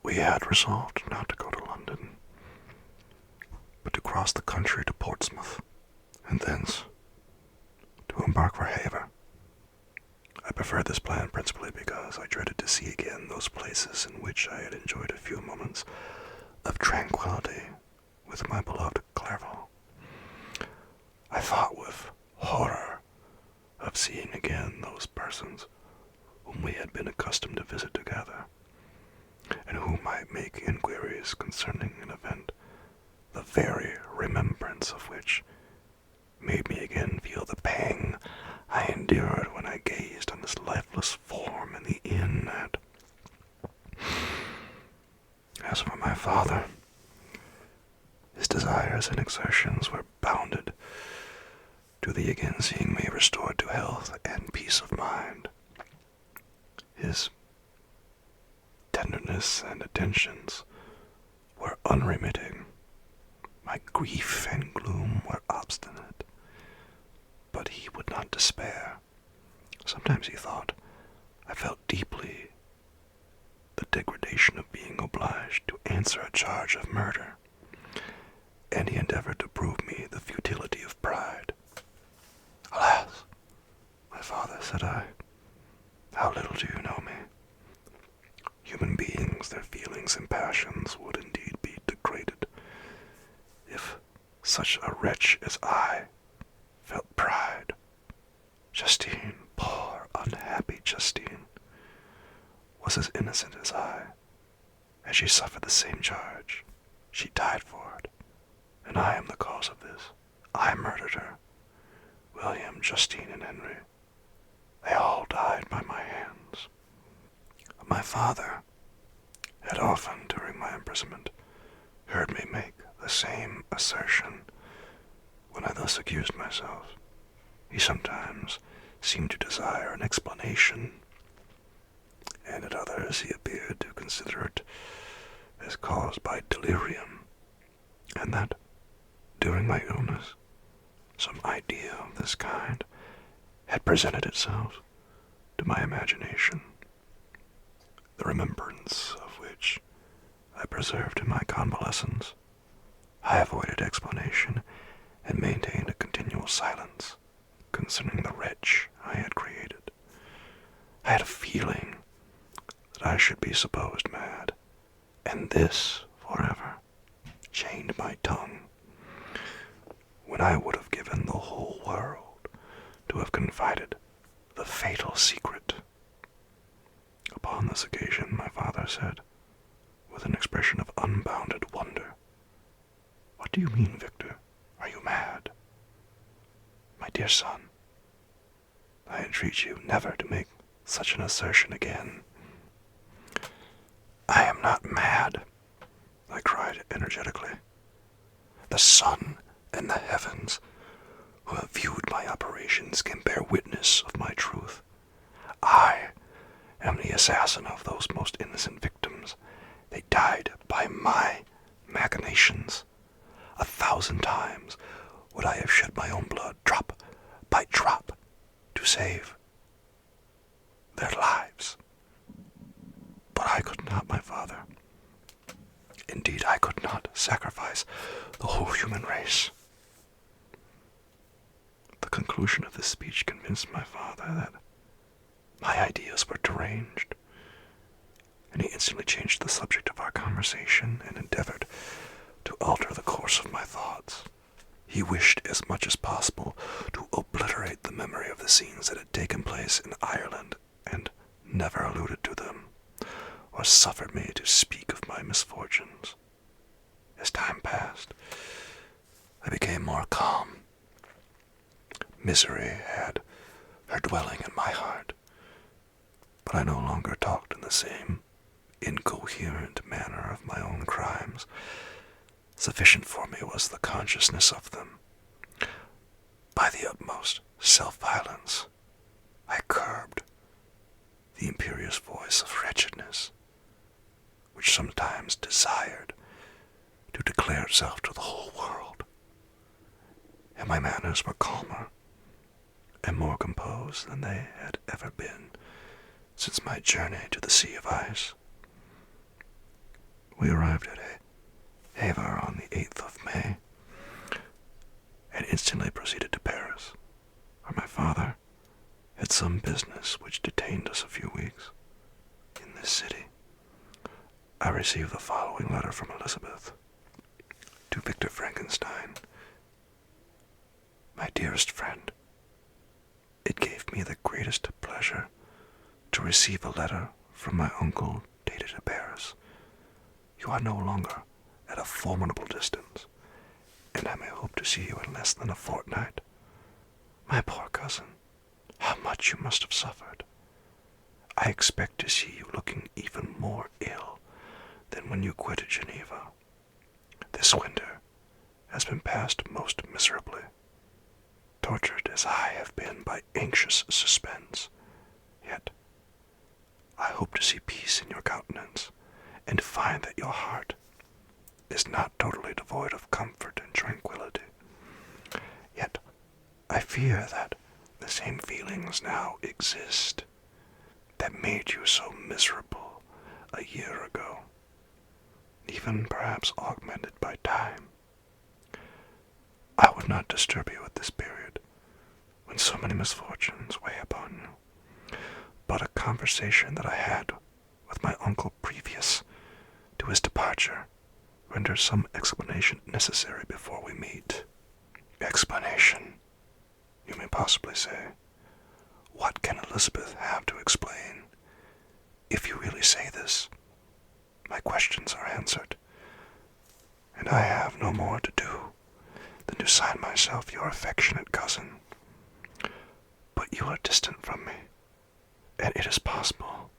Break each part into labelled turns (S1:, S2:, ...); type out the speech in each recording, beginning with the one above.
S1: We had resolved not to go to London, but to cross the country to Portsmouth, and thence to embark for Havre. I preferred this plan principally because I dreaded to see again those places in which I had enjoyed a few moments of tranquility with my beloved Clerval. I thought with horror of seeing again those persons whom we had been accustomed to visit together, and who might make inquiries concerning an event, the very remembrance of which made me again feel the pang I endured when I gazed on this lifeless form in the inn at. As for my father, his desires and exertions were bounded to the again seeing me restored to health and peace of mind. His tenderness and attentions were unremitting. My grief and gloom were obstinate, but he would not despair. Sometimes he thought I felt deeply the degradation of being obliged to answer a charge of murder, and he endeavored to prove me the futility of pride. Alas, my father, said I, how little do you know me? Human beings, their feelings and passions would indeed be degraded if such a wretch as I felt pride. Justine, poor, unhappy Justine, was as innocent as I. As she suffered the same charge, she died for it, and I am the cause of this. I murdered her. William, Justine, and Henry, they all died by my hands. My father had often, during my imprisonment, heard me make the same assertion when I thus accused myself. He sometimes seemed to desire an explanation, and at others he appeared to consider it as caused by delirium, and that, during my illness, some idea of this kind had presented itself to my imagination, the remembrance of which I preserved in my convalescence. I avoided explanation and maintained a continual silence concerning the wretch I had created. I had a feeling that I should be supposed mad, and this forever chained my tongue, when I would have given the whole world to have confided the fatal secret. Upon this occasion, my father said, with an expression of unbounded wonder, "What do you mean, Victor? Are you mad?" "My dear son, I entreat you never to make such an assertion again." "I am not mad," I cried energetically. "The sun and the heavens, who have viewed my operations, can bear witness of my truth. I am the assassin of those most innocent victims. They died by my machinations. 1,000 times would I have shed my own blood, drop by drop, to save their lives. But I could not, my father. Indeed, I could not sacrifice the whole human race." The conclusion of this speech convinced my father that my ideas were deranged, and he instantly changed the subject of our conversation and endeavored to alter the course of my thoughts. He wished as much as possible to obliterate the memory of the scenes that had taken place in Ireland, and never alluded to them, or suffered me to speak of my misfortunes. As time passed, I became more calm. Misery had her dwelling in my heart, but I no longer talked in the same incoherent manner of my own crimes. Sufficient for me was the consciousness of them. By the utmost self-violence, I curbed the imperious voice of wretchedness, which sometimes desired to declare itself to the whole world, and my manners were calmer and more composed than they had ever been since my journey to the Sea of Ice. We arrived at Havre on the 8th of May, and instantly proceeded to Paris, where my father had some business which detained us a few weeks. In this city, I received the following letter from Elizabeth. To Victor Frankenstein, my dearest friend, it gave me the greatest pleasure to receive a letter from my uncle dated at Paris. You are no longer at a formidable distance, and I may hope to see you in less than a fortnight. My poor cousin, how much you must have suffered. I expect to see you looking even more ill than when you quitted Geneva. This winter has been passed most miserably, tortured as I have been by anxious suspense. Yet, I hope to see peace in your countenance, and to find that your heart is not totally devoid of comfort and tranquility. Yet, I fear that the same feelings now exist that made you so miserable a year ago, even perhaps augmented by time. I would not disturb you at this period, when so many misfortunes weigh upon you, but a conversation that I had with my uncle previous to his departure renders some explanation necessary before we meet. Explanation, you may possibly say. What can Elizabeth have to explain? If you really say this, my questions are answered, and I have no more to do than to sign myself your affectionate cousin. But you are distant from me, and it is possible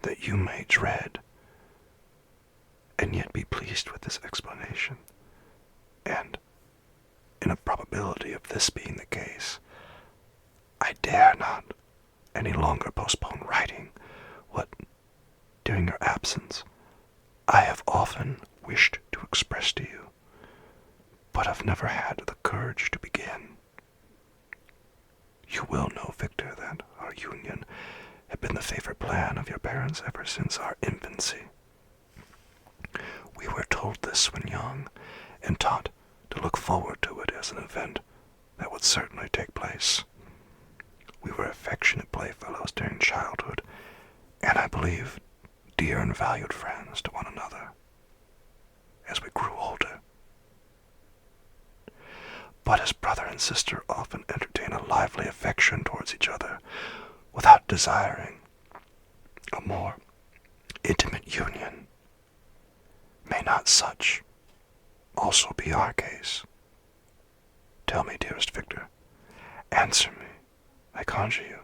S1: that you may dread and yet be pleased with this explanation, and in a probability of this being the case, I dare not any longer postpone writing what, during your absence, I have often wished to express to you, but have never had the courage to begin. You will know, Victor, that our union had been the favorite plan of your parents ever since our infancy. We were told this when young, and taught to look forward to it as an event that would certainly take place. We were affectionate playfellows during childhood, and I believe dear and valued friends to one another as we grew older. But as brother and sister often entertain a lively affection towards each other without desiring a more intimate union, may not such also be our case? Tell me, dearest Victor, answer me, I conjure you,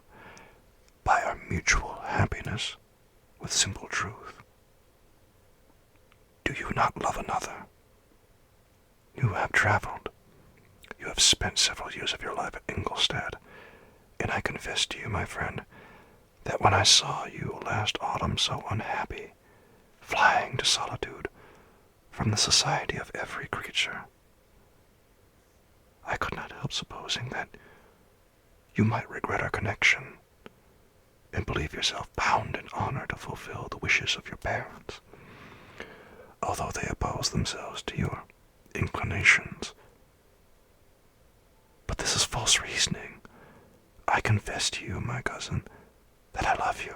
S1: by our mutual happiness with simple truth. Do you not love another? You have traveled. You have spent several years of your life at Ingolstadt, and I confess to you, my friend, that when I saw you last autumn so unhappy, flying to solitude from the society of every creature, I could not help supposing that you might regret our connection, and believe yourself bound in honor to fulfill the wishes of your parents, although they oppose themselves to your inclinations. But this is false reasoning. I confess to you, my cousin, that I love you,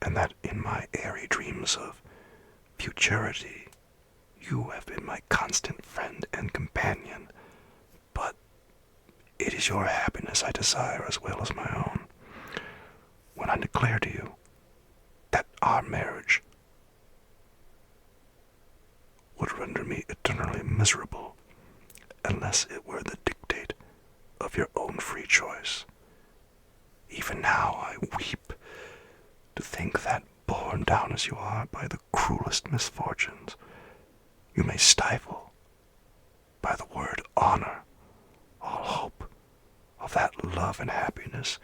S1: and that in my airy dreams of futurity you have been my constant friend and companion. But it is your happiness I desire as well as my own. When I declare to you that our marriage would render me eternally miserable unless it were the dictate of your own free choice, even now I weep to think that, borne down as you are by the cruelest misfortunes, you may stifle, by the word honor, all hope of that love and happiness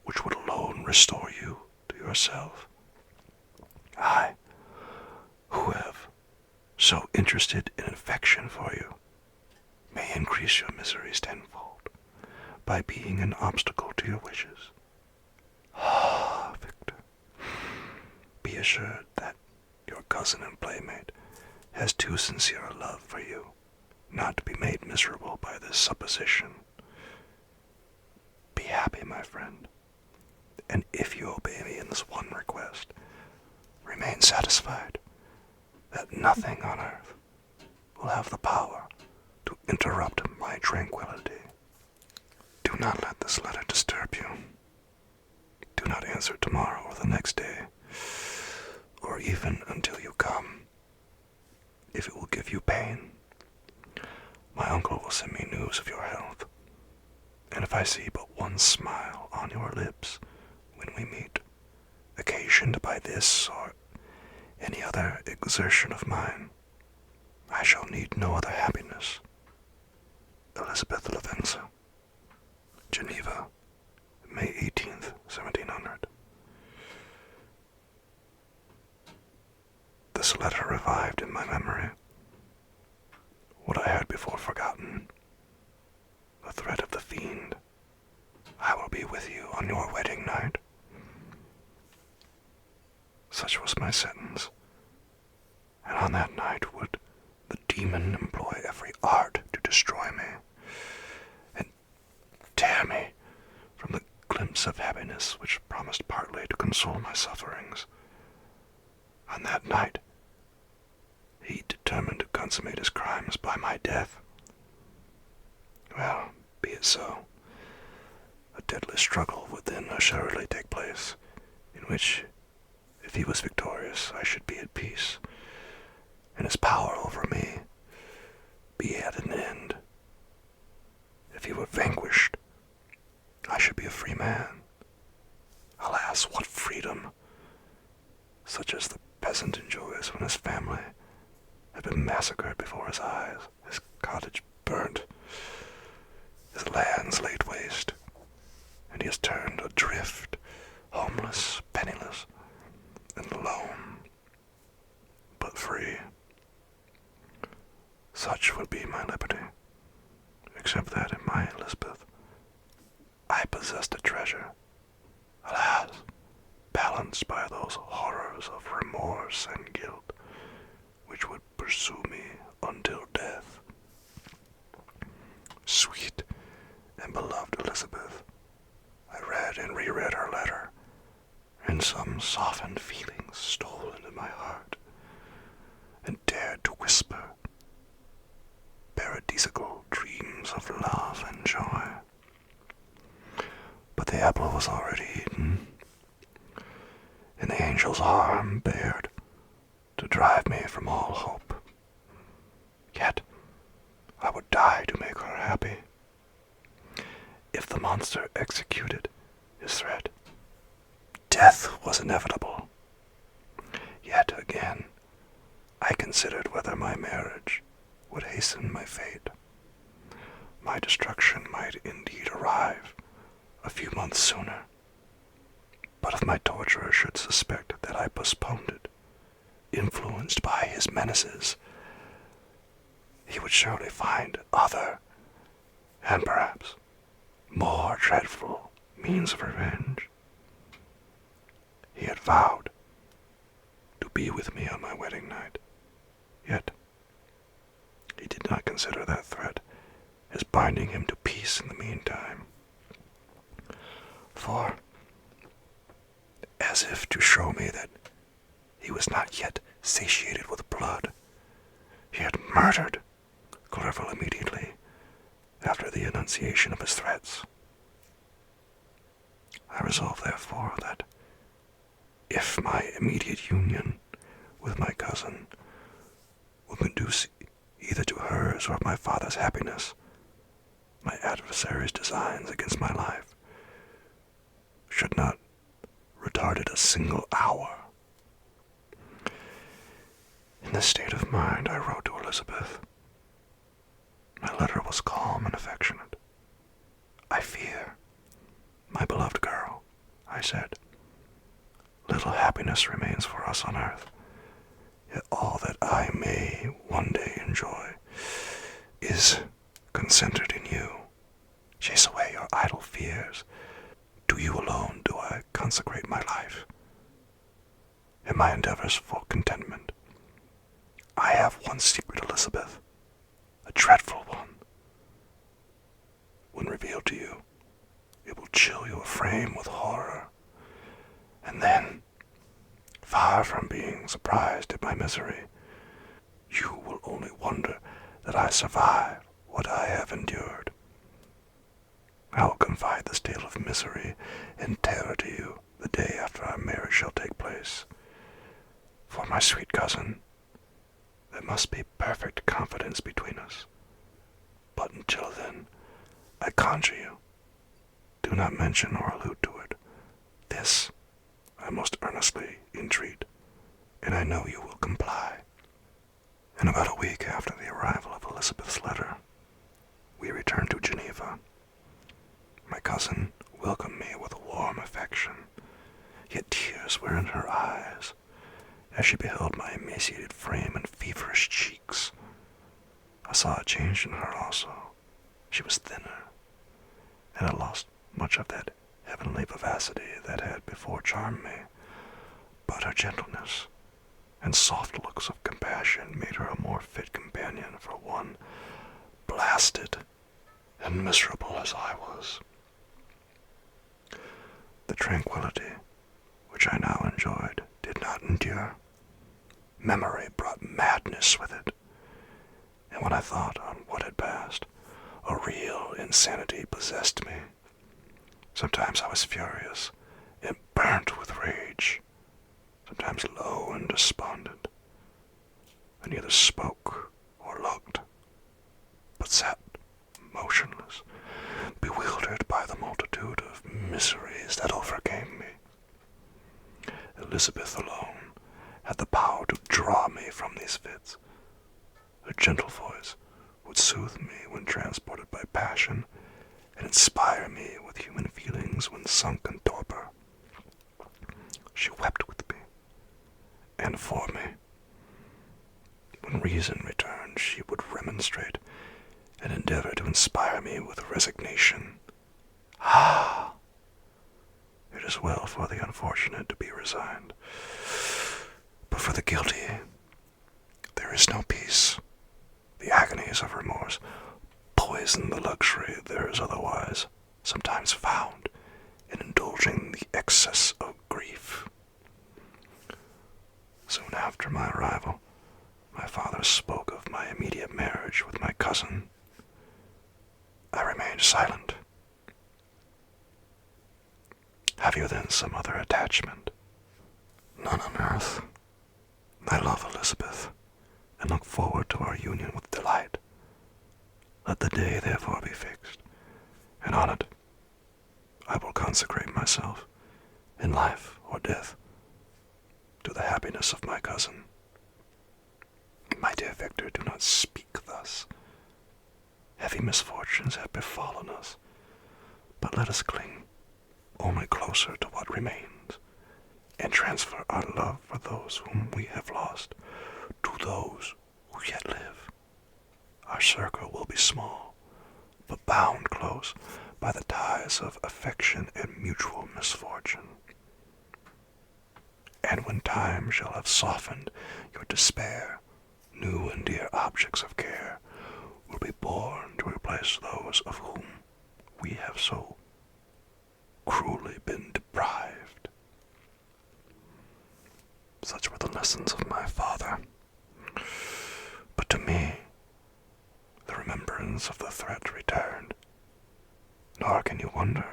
S1: which would alone restore you to yourself. I, who have so interested in affection for you, may increase your miseries tenfold by being an obstacle to your wishes. Ah, Victor, be assured that your cousin and playmate, has too sincere a love for you not to be made miserable by this supposition. Be happy, my friend, and if you obey me in this one request, remain satisfied that nothing on earth will have the power to interrupt my tranquility. Do not let this letter disturb you. Do not answer tomorrow or the next day, or even until you come. If it will give you pain, my uncle will send me news of your health, and if I see but one smile on your lips when we meet, occasioned by this or any other exertion of mine, I shall need no other happiness. Elizabeth Lavenza, Geneva, May 18th, 1700. This letter revived in my memory what I had before forgotten, the threat of the fiend. I will be with you on your wedding night. Such was my sentence, and on that night would the demon employ every art to destroy me and tear me from the glimpse of happiness which promised partly to console my sufferings. On that night, he determined to consummate his crimes by my death. Well, be it so. A deadly struggle would then assuredly take place, in which, if he was victorious, I should be at peace, and his power over me be at an end. If he were vanquished, I should be a free man. Alas, what freedom! Such as the peasant enjoys when his family have been massacred before his eyes, his cottage burnt, his lands laid waste, and he is turned adrift, homeless, penniless, and alone, but free. Such would be my liberty, except that in my Elizabeth I possessed a treasure, alas, balanced by those horrors of remorse and guilt which would pursue me until death. Sweet and beloved Elizabeth, I read and reread her letter, and some softened feelings stole into my heart, and dared to whisper paradisical dreams of love and joy. But the apple was already eaten, and the angel's arm bared to drive me from all hope. Yet I would die to make her happy. If the monster executed his threat, death was inevitable. Yet again, I considered whether my marriage would hasten my fate. My destruction might indeed arrive a few months sooner, but if my torturer should suspect that I postponed it, influenced by his menaces, he would surely find other, and perhaps more dreadful means of revenge. He had vowed to be with me on my wedding night, yet he did not consider that threat as binding him to peace in the meantime. For, as if to show me that he was not yet satiated with blood, he had murdered Clerval immediately after the enunciation of his threats. I resolved, therefore, that if my immediate union with my cousin would conduce either to hers or my father's happiness, my adversary's designs against my life should not retard it a single hour. In this state of mind, I wrote to Elizabeth. My letter was calm and affectionate. I fear, my beloved girl, I said, little happiness remains for us on earth, yet all that I may one day enjoy is concentered in you. Chase away your idle fears. To you alone do I consecrate my life and my endeavors for contentment. I have one secret, Elizabeth, a dreadful one. When revealed to you, it will chill your frame with horror. And then, far from being surprised at my misery, you will only wonder that I survive what I have endured. I will confide this tale of misery and terror to you the day after our marriage shall take place. For my sweet cousin, there must be perfect confidence between us. But until then, I conjure you, do not mention or allude to it. This I most earnestly entreat, and I know you will comply. In about a week after the arrival of Elizabeth's letter, we returned to Geneva. My cousin welcomed me with warm affection, yet tears were in her eyes as she beheld my emaciated frame and feverish cheeks. I saw a change in her also. She was thinner, and had lost much of that heavenly vivacity that had before charmed me, but her gentleness and soft looks of compassion made her a more fit companion for one blasted and miserable as I was. The tranquility which I now enjoyed did not endure. Memory brought madness with it, and when I thought on what had passed, a real insanity possessed me. Sometimes I was furious and burnt with rage, sometimes low and despondent. I neither spoke or looked, but sat motionless, bewildered by the multitude of miseries that overcame me. Elizabeth alone had the power to draw me from these fits. Her gentle voice would soothe me when transported by passion, and inspire me with human feelings when sunk in torpor. She wept with me, and for me. When reason returned, she would remonstrate, and endeavor to inspire me with resignation. Ah! It is well for the unfortunate to be resigned, but for the guilty there is no peace. The agonies of remorse poison the luxury there is otherwise sometimes found in indulging the excess of grief. Soon after my arrival, my father spoke of my immediate marriage with my cousin. I remained silent. Have you then some other attachment? None on earth. I love Elizabeth, and look forward to our union with delight. Let the day therefore be fixed, and on it I will consecrate myself, in life or death, to the happiness of my cousin. My dear Victor, do not speak thus. Heavy misfortunes have befallen us, but let us cling only closer to what remains, and transfer our love for those whom we have lost to those who yet live. Our circle will be small, but bound close by the ties of affection and mutual misfortune. And when time shall have softened your despair, new and dear objects of care will be born to replace those of whom we have so cruelly been deprived. Such were the lessons of my father. But to me, the remembrance of the threat returned. Nor can you wonder,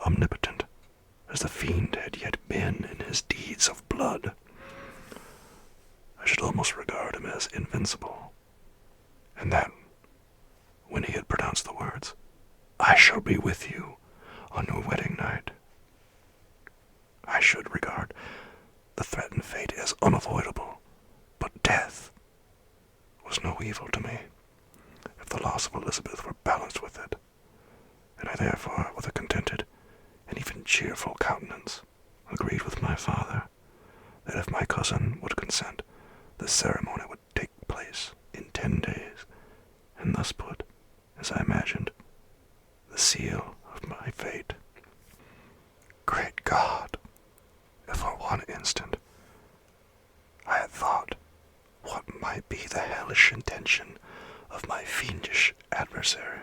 S1: omnipotent as the fiend had yet been in his deeds of blood, I should almost regard him as invincible, and that, when he had pronounced the words, "I shall be with you on your wedding night," I should regard the threatened fate as unavoidable, but death was no evil to me, if the loss of Elizabeth were balanced with it, and I therefore, with a contented and even cheerful countenance, agreed with my father that if my cousin would consent, the ceremony would take place in 10 days, and thus put, as I imagined, the seal of my fate. Great God! If for one instant I had thought what might be the hellish intention of my fiendish adversary,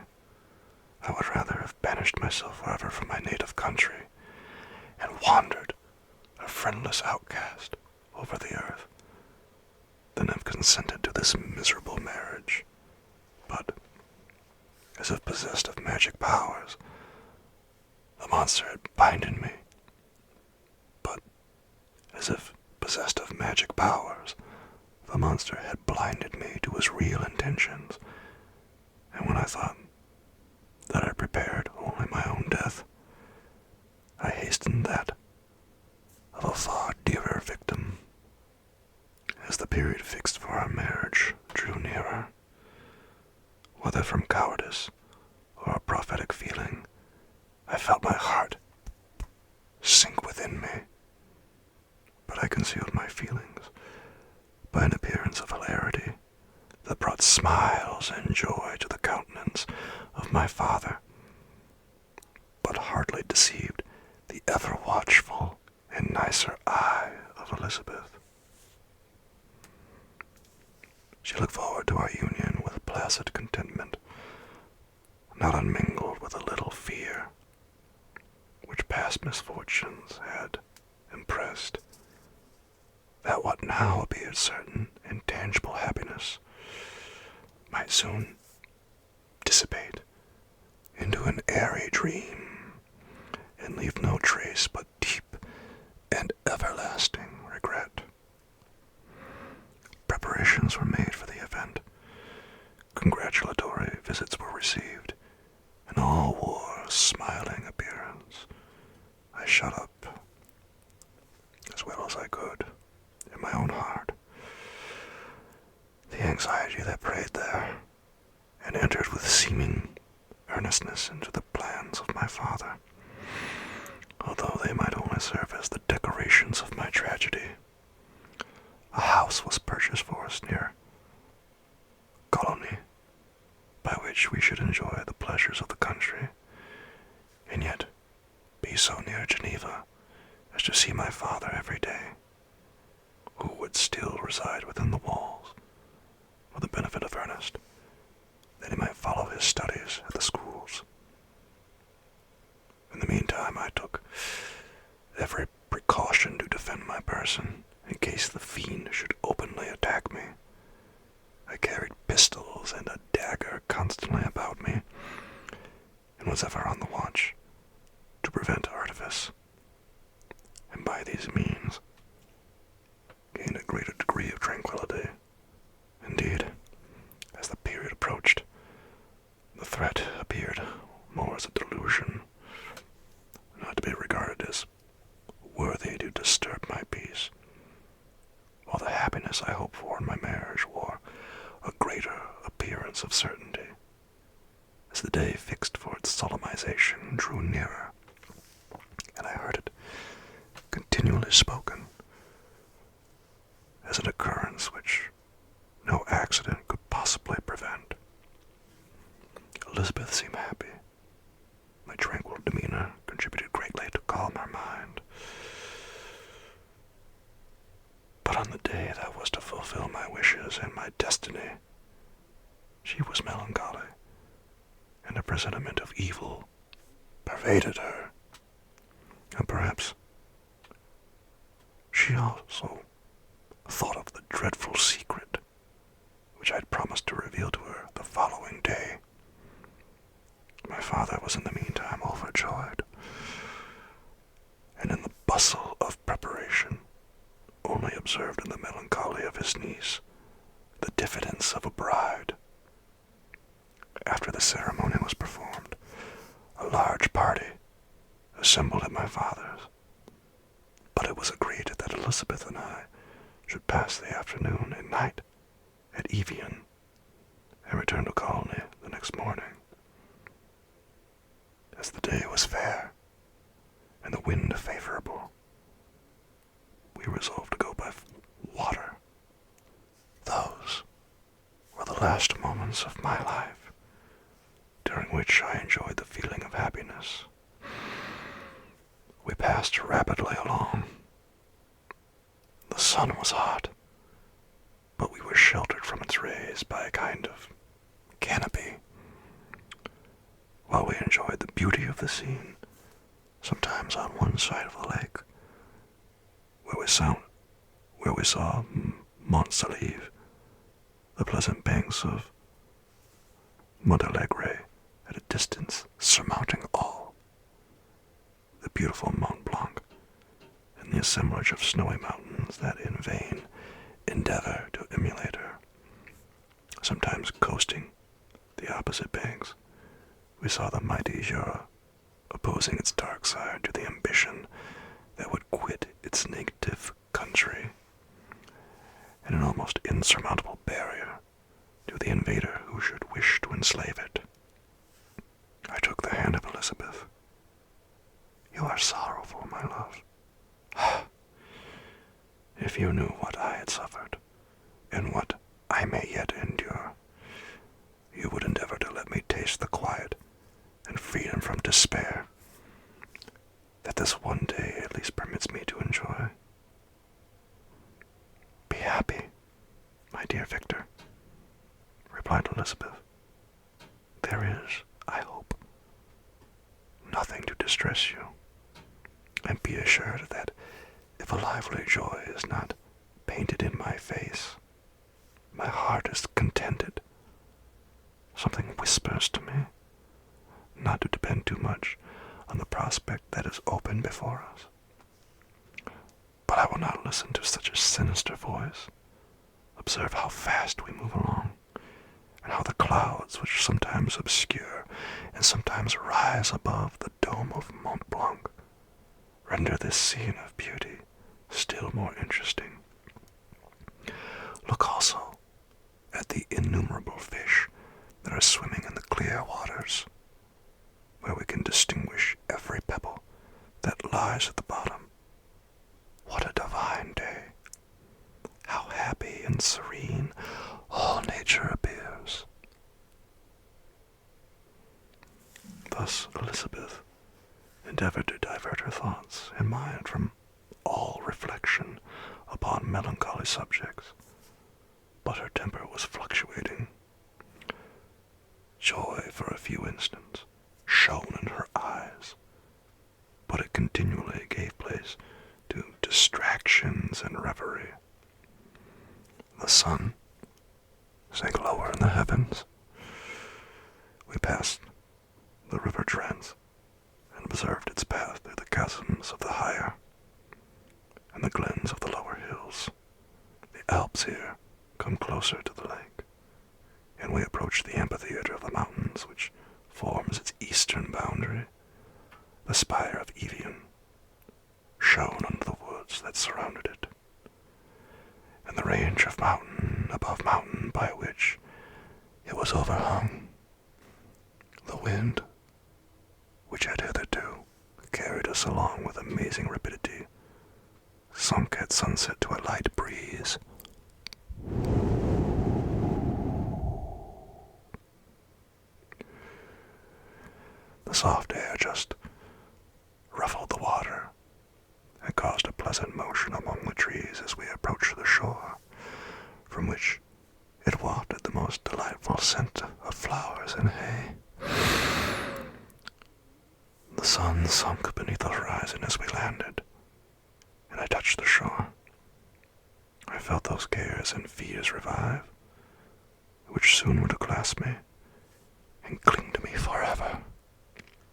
S1: I would rather have banished myself forever from my native country and wandered, a friendless outcast, over the earth, than have consented to this miserable marriage. But, as if possessed of magic powers, the monster had binded me. But, as if possessed of magic powers, the monster had blinded me to his real intentions, and when I thought that I prepared only my own death, I hastened that of a far dearer victim. As the period fixed for our marriage drew nearer, whether from cowardice or a prophetic feeling, I felt my heart sink within me. But I concealed my feelings by an appearance of hilarity that brought smiles and joy to the countenance of my father, but hardly deceived the ever-watchful and nicer eye of Elizabeth. She looked forward to our union with placid contentment, not unmingled with a little fear, which past misfortunes had impressed, that what now appeared certain and tangible happiness might soon dissipate into an airy dream and leave no trace but deep and everlasting regret. Preparations were made for the event. Congratulatory visits were received, and all wore a smiling appearance. I shut up, as well as I could, in my own heart, the anxiety that preyed there, and entered with seeming earnestness into the plans of my father, although they might only serve as the decorations of my tragedy. A house was purchased for us near Colony, by which we should enjoy the pleasures of the country, and yet be so near Geneva as to see my father every day, who would still reside within the walls, for the benefit of Ernest, that he might follow his studies at the schools. In the meantime, I took every precaution to defend my person, in case the fiend should openly attack me. I carried pistols and a dagger constantly about me, and was ever on the watch to prevent artifice, and by these means gained a greater degree of tranquility. Indeed, as the period approached, the threat appeared more as a delusion, not to be regarded as worthy to disturb my peace, while the happiness I hoped for in my marriage wore a greater appearance of certainty, as the day fixed for its solemnization drew nearer, and I heard it continually spoken as an occurrence which no accident could possibly prevent. Elizabeth seemed happy. My tranquil demeanor contributed greatly to calm her mind. But on the day that was to fulfill my wishes and my destiny, she was melancholy, and a presentiment of evil pervaded her. And perhaps she also thought of the dreadful secret which I had promised to reveal to her the following day. My father was in the meantime overjoyed, and in the bustle of preparation only observed in the melancholy of his niece the diffidence of a bride. After the ceremony was performed, a large party assembled at my father's, but it was agreed that Elizabeth and I should pass the afternoon and night at Evian, and return to Colony the next morning. As the day was fair, and the wind favorable, we resolved to go by water. Those were the last moments of my life, during which I enjoyed the feeling of happiness. We passed rapidly along. The sun was hot, but we were sheltered from raised by a kind of canopy. While we enjoyed the beauty of the scene, sometimes on one side of the lake, where we saw Mont Saleve, the pleasant banks of Montalegre at a distance surmounting all, the beautiful Mont Blanc, and the assemblage of snowy mountains that in vain endeavor to emulate her. Sometimes coasting the opposite banks, we saw the mighty Jura opposing its dark side to the ambition that would quit its native country, and an almost insurmountable barrier to the invader who should wish to enslave it. I took the hand of Elizabeth. "You are sorrowful, my love. If you knew what I had suffered, and what I may yet endure, you would endeavor to let me taste the quiet and freedom from despair that this one day at least permits me to enjoy. Be happy, my dear Victor," replied Elizabeth. "There is, I hope, nothing to distress you, and be assured that if a lively joy is not painted in my face, my heart is contented. Something whispers to me not to depend too much on the prospect that is open before us. But I will not listen to such a sinister voice. Observe how fast we move along, and how the clouds, which sometimes obscure and sometimes rise above the dome of Mont Blanc, render this scene of beauty still more interesting. Look also at the innumerable fish that are swimming in the clear waters, where we can distinguish every pebble that lies at the bottom. What a divine day! How happy and serene all nature appears." Thus Elizabeth endeavored to divert her thoughts and mind from all reflection upon melancholy subjects, but her temper was fluctuating. Joy for a few instants shone in her eyes, but it continually gave place to distractions and reverie. The sun sank lower in the heavens. We passed the river Trent and observed its path through the chasms of the higher and the glens of the lower hills. The Alps here come closer to the lake, and we approached the amphitheater of the mountains which forms its eastern boundary. The spire of Evian shone under the woods that surrounded it, and the range of mountain above mountain by which it was overhung. The wind, which had hitherto carried us along with amazing rapidity, sunk at sunset to a light breeze. The soft air just ruffled the water and caused a pleasant motion among the trees as we approached the shore, from which it wafted the most delightful scent of flowers and hay. The sun sunk beneath the horizon as we landed, and I touched the shore. I felt those cares and fears revive, which soon were to clasp me